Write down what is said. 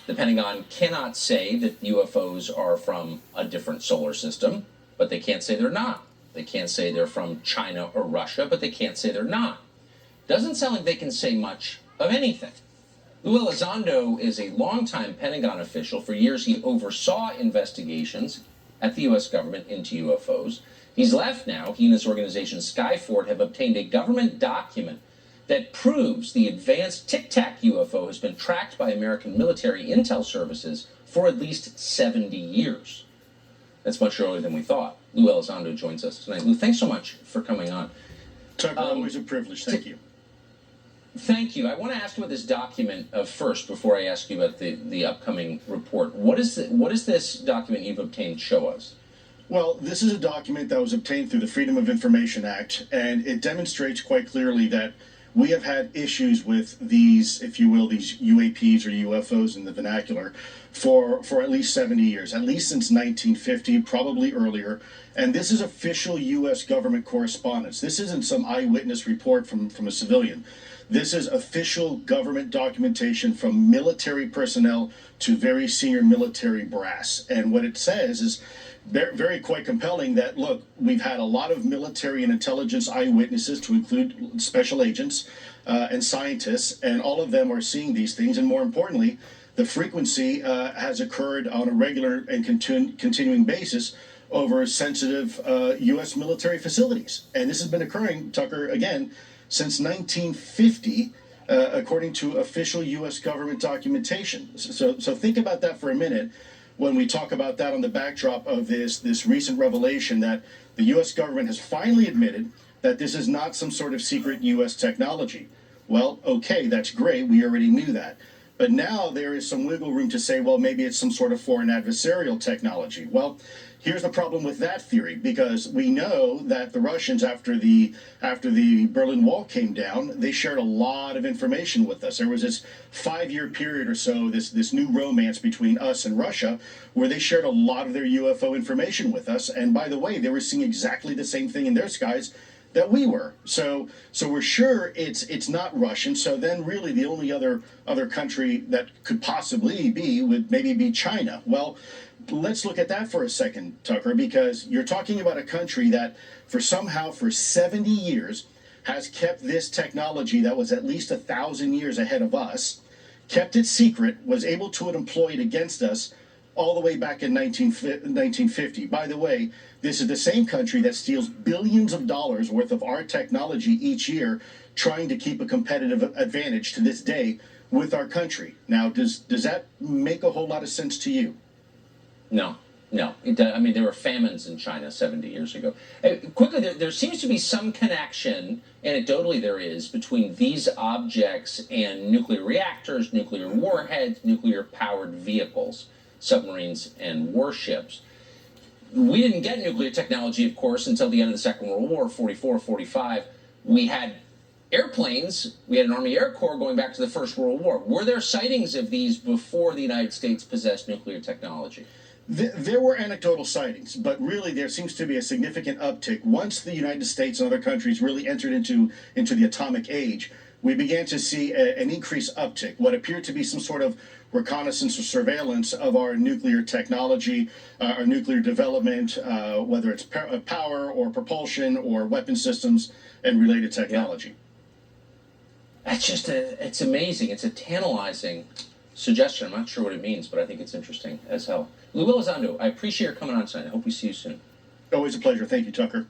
The Pentagon cannot say that UFOs are from a different solar system, but they can't say they're not. They can't say they're from China or Russia, but they can't say they're not. Doesn't sound like they can say much of anything. Lue Elizondo is a longtime Pentagon official. For years, he oversaw investigations at the U.S. government into UFOs. He's left now. He and his organization, Skyfort, have obtained a government document that proves the advanced Tic Tac UFO has been tracked by American military intel services for at least 70 years. That's much earlier than we thought. Lue Elizondo joins us tonight. Lue, thanks so much for coming on. Tucker, always a privilege. Thank you. Thank you. I want to ask you about this document first before I ask you about the upcoming report. What is this document you've obtained show us? Well, this is a document that was obtained through the Freedom of Information Act, and it demonstrates quite clearly that we have had issues with these, if you will, these UAPs or UFOs in the vernacular for at least 70 years, at least since 1950, probably earlier. And this is official U.S. government correspondence. This isn't some eyewitness report from a civilian. This is official government documentation from military personnel to very senior military brass. And what it says is very quite compelling that, look, we've had a lot of military and intelligence eyewitnesses, to include special agents and scientists, and all of them are seeing these things. And more importantly, the frequency has occurred on a regular and continuing basis over sensitive U.S. military facilities. And this has been occurring, Tucker, again, since 1950, according to official U.S. government documentation. So think about that for a minute when we talk about that on the backdrop of this recent revelation that the U.S. government has finally admitted that this is not some sort of secret U.S. technology. Well, okay, that's great. We already knew that. But now there is some wiggle room to say, well, maybe it's some sort of foreign adversarial technology. Well, here's the problem with that theory, because we know that the Russians, after the Berlin Wall came down, they shared a lot of information with us. There was this 5-year period or so, this new romance between us and Russia, where they shared a lot of their UFO information with us. And by the way, they were seeing exactly the same thing in their skies that we were. So we're sure it's not Russian. So then really the only other country that could possibly be would maybe be China. Well, let's look at that for a second, Tucker, because you're talking about a country that for 70 years has kept this technology that was at least 1,000 years ahead of us, kept it secret, was able to employ it against us all the way back in 1950. By the way, this is the same country that steals billions of dollars worth of our technology each year, trying to keep a competitive advantage to this day with our country. Now, does that make a whole lot of sense to you? No. I mean, there were famines in China 70 years ago. Quickly, there seems to be some connection, anecdotally there is, between these objects and nuclear reactors, nuclear warheads, nuclear-powered vehicles, submarines, and warships. We didn't get nuclear technology, of course, until the end of the Second World War, 44, 45. We had airplanes. We had an Army Air Corps going back to the First World War. Were there sightings of these before the United States possessed nuclear technology? There were anecdotal sightings, but really there seems to be a significant uptick. Once the United States and other countries really entered into the atomic age, we began to see an increased uptick, what appeared to be some sort of reconnaissance or surveillance of our nuclear technology, our nuclear development, whether it's power or propulsion or weapon systems and related technology. Yeah. It's amazing. It's a tantalizing suggestion. I'm not sure what it means, but I think it's interesting as hell. Lue Elizondo, I appreciate your coming on tonight. I hope we see you soon. Always a pleasure. Thank you, Tucker.